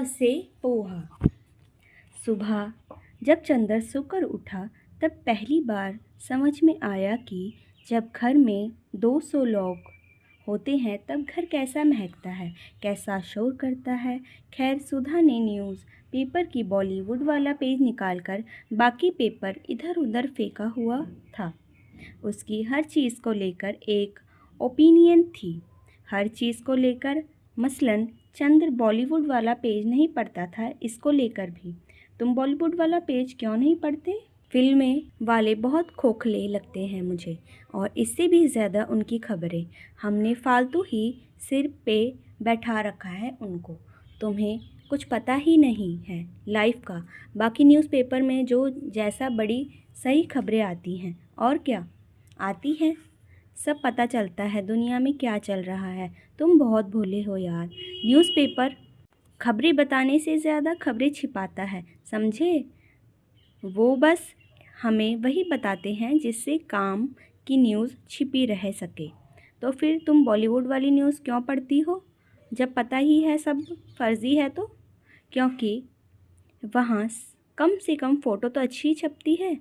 से पोहा। सुबह जब चंदर सोकर उठा तब पहली बार समझ में आया कि जब घर में 200 लोग होते हैं तब घर कैसा महकता है, कैसा शोर करता है। खैर, सुधा ने न्यूज़ पेपर की बॉलीवुड वाला पेज निकालकर बाकी पेपर इधर उधर फेंका हुआ था। उसकी हर चीज़ को लेकर एक ओपिनियन थी, हर चीज़ को लेकर। मसलन चंद्र बॉलीवुड वाला पेज नहीं पढ़ता था, इसको लेकर भी। तुम बॉलीवुड वाला पेज क्यों नहीं पढ़ते? फिल्में वाले बहुत खोखले लगते हैं मुझे, और इससे भी ज़्यादा उनकी खबरें। हमने फालतू ही सिर पे बैठा रखा है उनको। तुम्हें कुछ पता ही नहीं है लाइफ का। बाकी न्यूज़पेपर में जो जैसा बड़ी सही खबरें आती हैं, और क्या आती हैं, सब पता चलता है दुनिया में क्या चल रहा है। तुम बहुत भोले हो यार। न्यूज़पेपर खबरें बताने से ज़्यादा खबरें छिपाता है, समझे? वो बस हमें वही बताते हैं जिससे काम की न्यूज़ छिपी रह सके। तो फिर तुम बॉलीवुड वाली न्यूज़ क्यों पढ़ती हो, जब पता ही है सब फर्जी है तो? क्योंकि वहाँ कम से कम फ़ोटो तो अच्छी छपती है।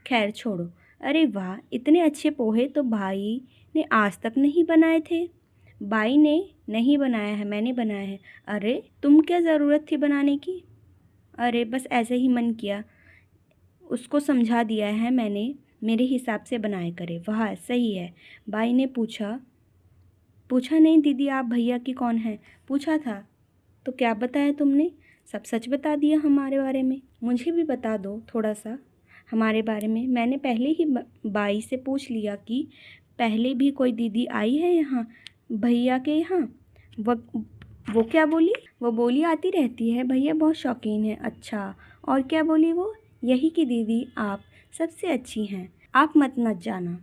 खैर छोड़ो। अरे वाह, इतने अच्छे पोहे तो भाई ने आज तक नहीं बनाए थे। भाई ने नहीं बनाया है, मैंने बनाया है। अरे तुम क्या ज़रूरत थी बनाने की? अरे बस ऐसे ही मन किया, उसको समझा दिया है मैंने, मेरे हिसाब से बनाए करे। वाह सही है। भाई ने पूछा पूछा नहीं दीदी, आप भैया की कौन है? पूछा था। तो क्या बताया तुमने? सब सच बता दिया हमारे बारे में। मुझे भी बता दो थोड़ा सा हमारे बारे में। मैंने पहले ही बाई से पूछ लिया कि पहले भी कोई दीदी आई है यहाँ भैया के यहाँ। वो क्या बोली? वो बोली आती रहती है, भैया बहुत शौकीन है। अच्छा, और क्या बोली वो? यही कि दीदी आप सबसे अच्छी हैं, आप मत जाना।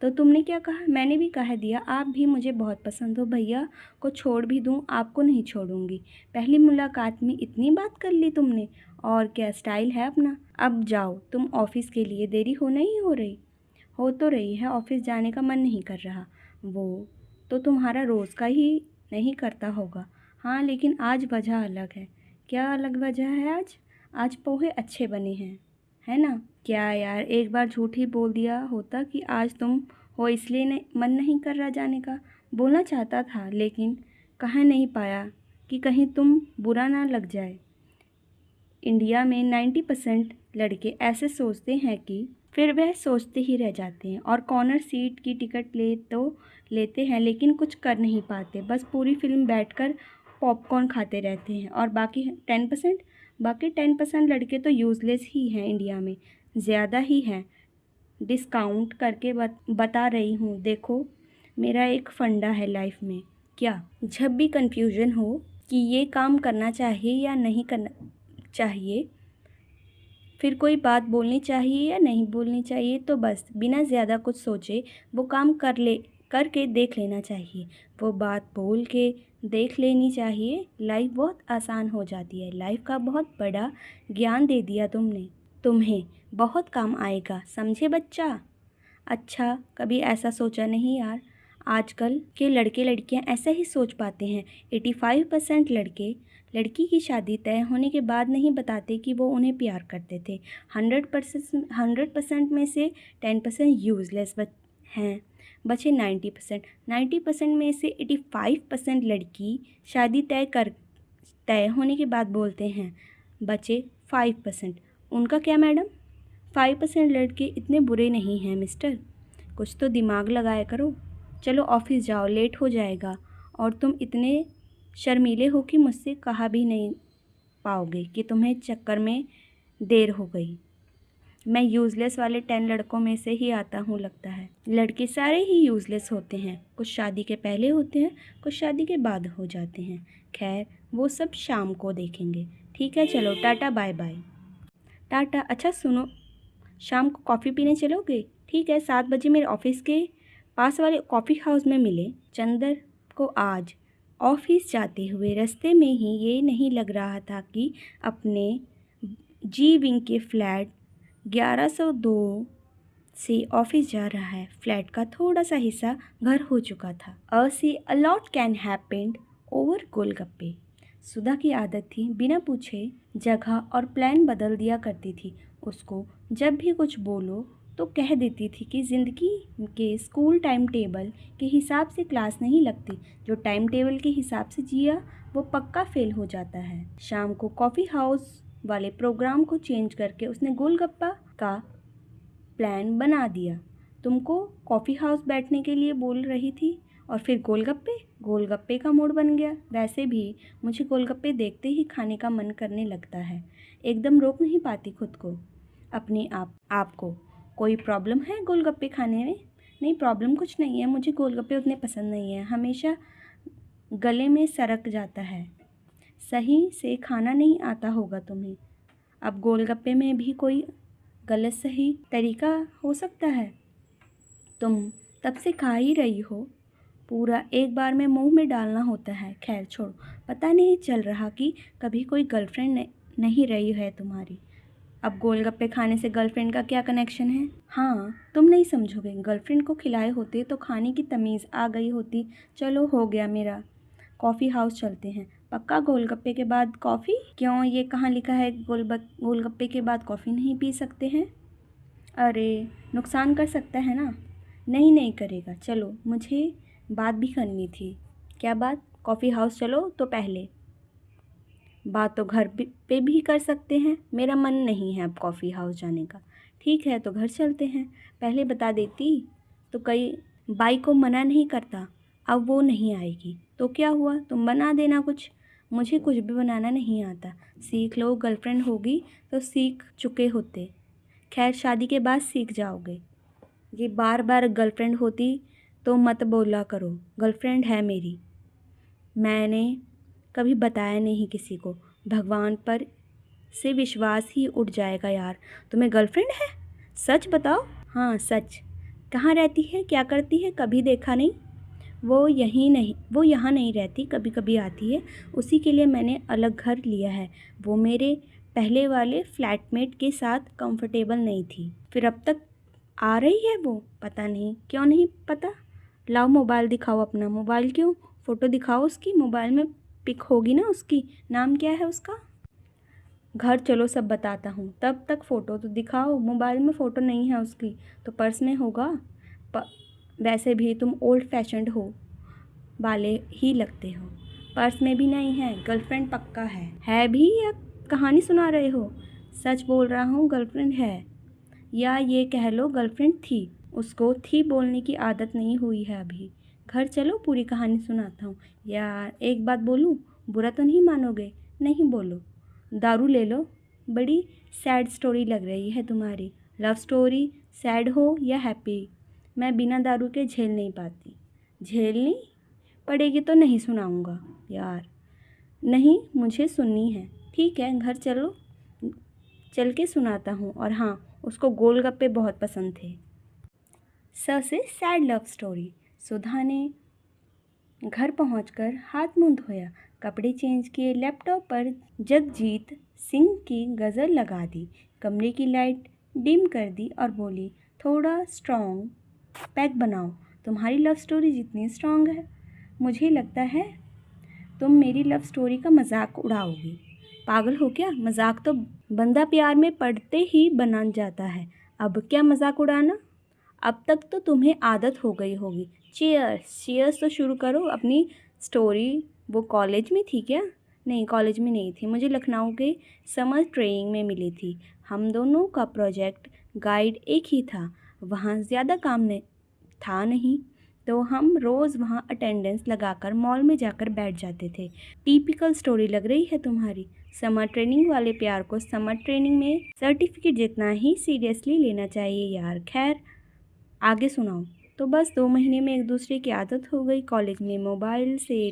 तो तुमने क्या कहा? मैंने भी कह दिया आप भी मुझे बहुत पसंद हो, भैया को छोड़ भी दूँ आपको नहीं छोड़ूंगी। पहली मुलाकात में इतनी बात कर ली तुमने, और क्या स्टाइल है अपना। अब जाओ तुम ऑफिस के लिए, देरी हो नहीं हो रही? हो तो रही है, ऑफिस जाने का मन नहीं कर रहा। वो तो तुम्हारा रोज़ का ही नहीं करता होगा। हाँ लेकिन आज वजह अलग है। क्या अलग वजह है आज? आज पोहे अच्छे बने हैं, है ना? क्या यार, एक बार झूठ ही बोल दिया होता कि आज तुम हो इसलिए मन नहीं कर रहा जाने का। बोलना चाहता था लेकिन कह नहीं पाया कि कहीं तुम बुरा ना लग जाए। इंडिया में 90% लड़के ऐसे सोचते हैं कि फिर वह सोचते ही रह जाते हैं, और कॉर्नर सीट की टिकट लेते हैं लेकिन कुछ कर नहीं पाते। बस पूरी फिल्म बैठकर पॉपकॉर्न खाते रहते हैं। और बाकी 10% लड़के तो यूज़लेस ही हैं इंडिया में, ज़्यादा ही हैं। डिस्काउंट करके बता रही हूँ। देखो, मेरा एक फंडा है लाइफ में। क्या? जब भी कन्फ्यूजन हो कि ये काम करना चाहिए या नहीं करना चाहिए, फिर कोई बात बोलनी चाहिए या नहीं बोलनी चाहिए, तो बस बिना ज़्यादा कुछ सोचे वो काम करके देख लेना चाहिए। वो बात बोल के देख लेनी चाहिए। लाइफ बहुत आसान हो जाती है। लाइफ का बहुत बड़ा ज्ञान दे दिया तुमने। तुम्हें बहुत काम आएगा, समझे बच्चा? अच्छा, कभी ऐसा सोचा नहीं यार, आजकल के लड़के लड़कियां ऐसा ही सोच पाते हैं। 85% लड़के लड़की की शादी तय होने के बाद नहीं बताते कि वो उन्हें प्यार करते थे। 100% में से 10% यूज़लेस हैं, बचे 90%। 90% में से 85% लड़की शादी तय होने के बाद बोलते हैं, बचे 5%। उनका क्या मैडम? 5% लड़के इतने बुरे नहीं हैं मिस्टर, कुछ तो दिमाग लगाया करो। चलो ऑफिस जाओ, लेट हो जाएगा। और तुम इतने शर्मीले हो कि मुझसे कहा भी नहीं पाओगे कि तुम्हें चक्कर में देर हो गई। मैं यूज़लेस वाले 10 लड़कों में से ही आता हूँ लगता है। लड़के सारे ही यूज़लेस होते हैं, कुछ शादी के पहले होते हैं, कुछ शादी के बाद हो जाते हैं। खैर, वो सब शाम को देखेंगे। ठीक है, चलो टाटा बाय बाय। टाटा। अच्छा सुनो, शाम को कॉफ़ी पीने चलोगे? ठीक है, 7 बजे मेरे ऑफिस के पास वाले कॉफ़ी हाउस में मिले। चंदर को आज ऑफिस जाते हुए रास्ते में ही ये नहीं लग रहा था कि अपने जी विंग के फ्लैट 1102 से ऑफिस जा रहा है। फ्लैट का थोड़ा सा हिस्सा घर हो चुका था। A lot can happened over golgappe. Sudha की आदत थी बिना पूछे जगह और प्लान बदल दिया करती थी। उसको जब भी कुछ बोलो तो कह देती थी कि ज़िंदगी के स्कूल टाइम टेबल के हिसाब से क्लास नहीं लगती। जो टाइम टेबल के हिसाब से जिया वो पक्का फेल हो जाता है। शाम को कॉफ़ी हाउस वाले प्रोग्राम को चेंज करके उसने गोलगप्पा का प्लान बना दिया। तुमको कॉफ़ी हाउस बैठने के लिए बोल रही थी और फिर गोलगप्पे का मूड बन गया। वैसे भी मुझे गोलगप्पे देखते ही खाने का मन करने लगता है। एकदम रोक नहीं पाती खुद को, अपने आप को। कोई प्रॉब्लम है गोलगप्पे खाने में? नहीं, प्रॉब्लम कुछ नहीं है, मुझे गोलगप्पे उतने पसंद नहीं है, हमेशा गले में सरक जाता है। सही से खाना नहीं आता होगा तुम्हें। अब गोलगप्पे में भी कोई गलत सही तरीका हो सकता है? तुम तब से खा ही रही हो, पूरा एक बार में मुंह में डालना होता है। खैर छोड़ो, पता नहीं चल रहा कि कभी कोई गर्लफ्रेंड नहीं रही है तुम्हारी। अब गोलगप्पे खाने से गर्लफ्रेंड का क्या कनेक्शन है? हाँ, तुम नहीं समझोगे, गर्लफ्रेंड को खिलाए होते तो खाने की तमीज़ आ गई होती। चलो हो गया मेरा, कॉफ़ी हाउस चलते हैं। पक्का गोलगप्पे के बाद कॉफ़ी? क्यों, ये कहाँ लिखा है गोलगप्पे के बाद कॉफ़ी नहीं पी सकते हैं? अरे, नुकसान कर सकता है ना। नहीं नहीं करेगा। चलो, मुझे बात भी करनी थी। क्या बात? कॉफ़ी हाउस चलो तो पहले बात तो घर पे भी कर सकते हैं। मेरा मन नहीं है अब कॉफ़ी हाउस जाने का। ठीक है तो घर चलते हैं। पहले बता देती तो कई बाई को मना नहीं करता। अब वो नहीं आएगी तो क्या हुआ, तुम बना देना कुछ। मुझे कुछ भी बनाना नहीं आता। सीख लो, गर्लफ्रेंड होगी तो सीख चुके होते। खैर शादी के बाद सीख जाओगे। ये बार बार गर्लफ्रेंड होती तो मत बोला करो। गर्लफ्रेंड है मेरी, मैंने कभी बताया नहीं किसी को। भगवान पर से विश्वास ही उठ जाएगा यार। तुम्हें गर्लफ्रेंड है? सच बताओ। हाँ सच। कहाँ रहती है, क्या करती है, कभी देखा नहीं। वो यहाँ नहीं रहती, कभी कभी आती है। उसी के लिए मैंने अलग घर लिया है। वो मेरे पहले वाले फ्लैटमेट के साथ कंफर्टेबल नहीं थी, फिर अब तक आ रही है वो। पता नहीं क्यों नहीं पता। लाओ मोबाइल दिखाओ अपना। मोबाइल क्यों? फ़ोटो दिखाओ उसकी। मोबाइल में पिक होगी ना उसकी। नाम क्या है उसका? घर चलो सब बताता हूँ, तब तक फ़ोटो तो दिखाओ। मोबाइल में फ़ोटो नहीं है उसकी तो पर्स में होगा। वैसे भी तुम ओल्ड फैशन्ड हो वाले ही लगते हो। पर्स में भी नहीं है। गर्लफ्रेंड पक्का है भी या कहानी सुना रहे हो? सच बोल रहा हूँ, गर्लफ्रेंड है, या ये कह लो गर्लफ्रेंड थी। उसको थी बोलने की आदत नहीं हुई है अभी। घर चलो पूरी कहानी सुनाता हूँ। यार एक बात बोलूँ, बुरा तो नहीं मानोगे? नहीं बोलो। दारू ले लो। बड़ी सैड स्टोरी लग रही है तुम्हारी। लव स्टोरी सैड हो या हैप्पी, मैं बिना दारू के झेल नहीं पाती। झेलनी पड़ेगी तो नहीं सुनाऊँगा यार। नहीं, मुझे सुननी है। ठीक है घर चलो, चल के सुनाता हूँ। और हाँ, उसको गोलगप्पे बहुत पसंद थे। से सैड लव स्टोरी। सुधा ने घर पहुंचकर हाथ मुंह धोया, कपड़े चेंज किए, लैपटॉप पर जगजीत सिंह की गज़ल लगा दी, कमरे की लाइट डिम कर दी और बोली, थोड़ा स्ट्रॉन्ग पैक बनाओ। तुम्हारी लव स्टोरी जितनी स्ट्रॉन्ग है, मुझे लगता है तुम मेरी लव स्टोरी का मजाक उड़ाओगी। पागल हो क्या? मजाक तो बंदा प्यार में पड़ते ही बना जाता है। अब क्या मजाक उड़ाना? अब तक तो तुम्हें आदत हो गई होगी। चीयर्स चीयर्स तो शुरू करो अपनी स्टोरी। वो कॉलेज में थी क्या? नहीं, कॉलेज में नहीं थी, मुझे लखनऊ के समर ट्रेनिंग में मिली थी। हम दोनों का प्रोजेक्ट गाइड एक ही था। वहाँ ज़्यादा काम नहीं तो हम रोज़ वहाँ अटेंडेंस लगाकर मॉल में जाकर बैठ जाते थे। टिपिकल स्टोरी लग रही है तुम्हारी। समर ट्रेनिंग वाले प्यार को समर ट्रेनिंग में सर्टिफिकेट जितना ही सीरियसली लेना चाहिए यार। खैर आगे सुनाओ। तो बस 2 महीने में एक दूसरे की आदत हो गई। कॉलेज में मोबाइल से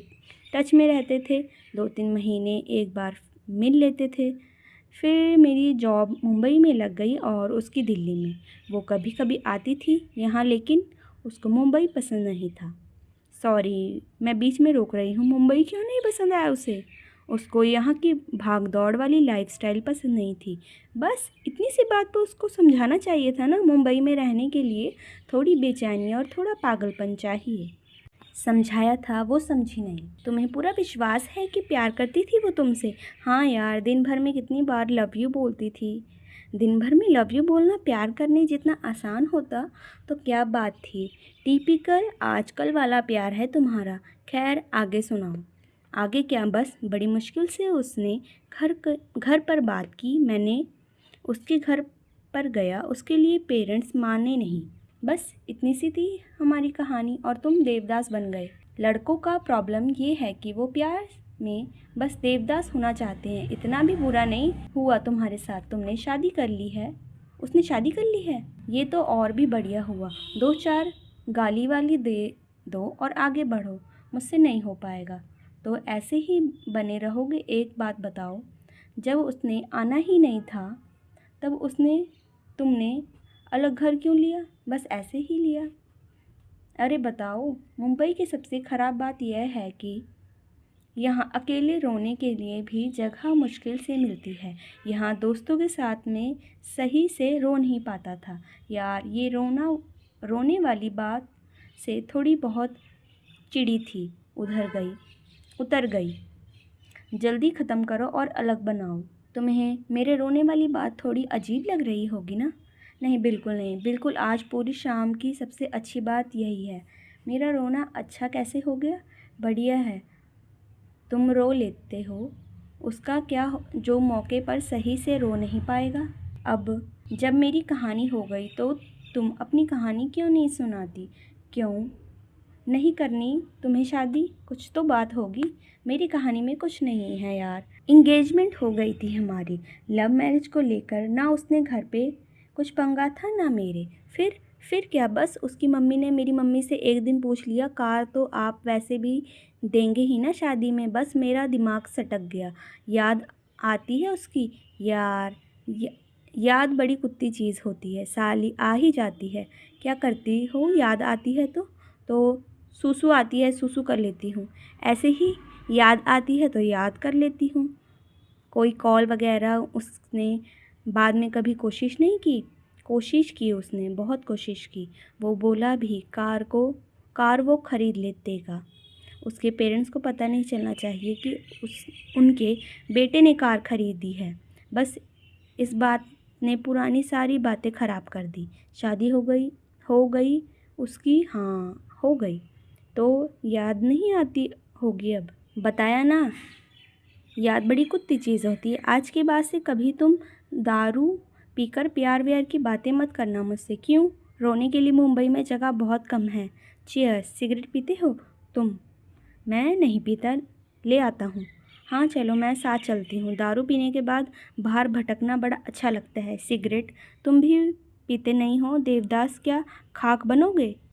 टच में रहते थे। 2-3 महीने एक बार मिल लेते थे। फिर मेरी जॉब मुंबई में लग गई और उसकी दिल्ली में। वो कभी कभी आती थी यहाँ, लेकिन उसको मुंबई पसंद नहीं था। सॉरी, मैं बीच में रोक रही हूँ। मुंबई क्यों नहीं पसंद आया उसे? उसको यहाँ की भाग दौड़ वाली लाइफस्टाइल पसंद नहीं थी। बस इतनी सी बात तो उसको समझाना चाहिए था ना। मुंबई में रहने के लिए थोड़ी बेचैनी और थोड़ा पागलपन चाहिए। समझाया था वो समझी नहीं। तुम्हें पूरा विश्वास है कि प्यार करती थी वो तुमसे? हाँ यार, दिन भर में कितनी बार लव यू बोलती थी। दिन भर में लव यू बोलना प्यार करने जितना आसान होता तो क्या बात थी। टिपिकल आजकल वाला प्यार है तुम्हारा। खैर आगे सुनाओ। आगे क्या, बस बड़ी मुश्किल से उसने घर पर बात की। मैंने उसके घर पर गया, उसके लिए पेरेंट्स माने नहीं। बस इतनी सी थी हमारी कहानी और तुम देवदास बन गए। लड़कों का प्रॉब्लम ये है कि वो प्यार में बस देवदास होना चाहते हैं। इतना भी बुरा नहीं हुआ तुम्हारे साथ, तुमने शादी कर ली है। उसने शादी कर ली है, ये तो और भी बढ़िया हुआ। 2-4 गाली वाली दे दो और आगे बढ़ो। मुझसे नहीं हो पाएगा तो ऐसे ही बने रहोगे। एक बात बताओ, जब उसने आना ही नहीं था तब तुमने अलग घर क्यों लिया? बस ऐसे ही लिया? अरे बताओ। मुंबई की सबसे ख़राब बात यह है कि यहाँ अकेले रोने के लिए भी जगह मुश्किल से मिलती है। यहाँ दोस्तों के साथ में सही से रो नहीं पाता था। यार ये रोने वाली बात से थोड़ी बहुत चिढ़ी थी, उतर गई। जल्दी ख़त्म करो और अलग बनाओ। तुम्हें मेरे रोने वाली बात थोड़ी अजीब लग रही होगी ना? नहीं, बिल्कुल नहीं, बिल्कुल। आज पूरी शाम की सबसे अच्छी बात यही है। मेरा रोना अच्छा कैसे हो गया? बढ़िया है, तुम रो लेते हो। उसका क्या जो मौके पर सही से रो नहीं पाएगा? अब जब मेरी कहानी हो गई तो तुम अपनी कहानी क्यों नहीं सुनाती? क्यों नहीं करनी तुम्हें शादी? कुछ तो बात होगी। मेरी कहानी में कुछ नहीं है यार। इंगेजमेंट हो गई थी हमारी। लव मैरिज को लेकर ना उसने घर पे कुछ पंगा था ना मेरे। फिर क्या, बस उसकी मम्मी ने मेरी मम्मी से एक दिन पूछ लिया, कार तो आप वैसे भी देंगे ही ना शादी में। बस मेरा दिमाग सटक गया। याद आती है उसकी? यार याद बड़ी कुत्ती चीज़ होती है, साली आ ही जाती है। क्या करती हो याद आती है तो सूसू आती है, सूसू कर लेती हूँ। ऐसे ही याद आती है तो याद कर लेती हूँ। कोई कॉल वगैरह उसने बाद में कभी कोशिश नहीं की? कोशिश की उसने, बहुत कोशिश की। वो बोला भी कार वो ख़रीद लेगा। उसके पेरेंट्स को पता नहीं चलना चाहिए कि उनके बेटे ने कार ख़रीदी है। बस इस बात ने पुरानी सारी बातें ख़राब कर दी। शादी हो गई उसकी। हाँ हो गई। तो याद नहीं आती होगी अब? बताया ना, याद बड़ी कुत्ती चीज़ होती है। आज के बाद से कभी तुम दारू पीकर प्यार व्यार की बातें मत करना मुझसे। क्यों? रोने के लिए मुंबई में जगह बहुत कम है। चीयर्स। सिगरेट पीते हो तुम? मैं नहीं पीता, ले आता हूँ। हाँ चलो, मैं साथ चलती हूँ। दारू पीने के बाद बाहर भटकना बड़ा अच्छा लगता है। सिगरेट तुम भी पीते नहीं हो देवदास, क्या खाक बनोगे?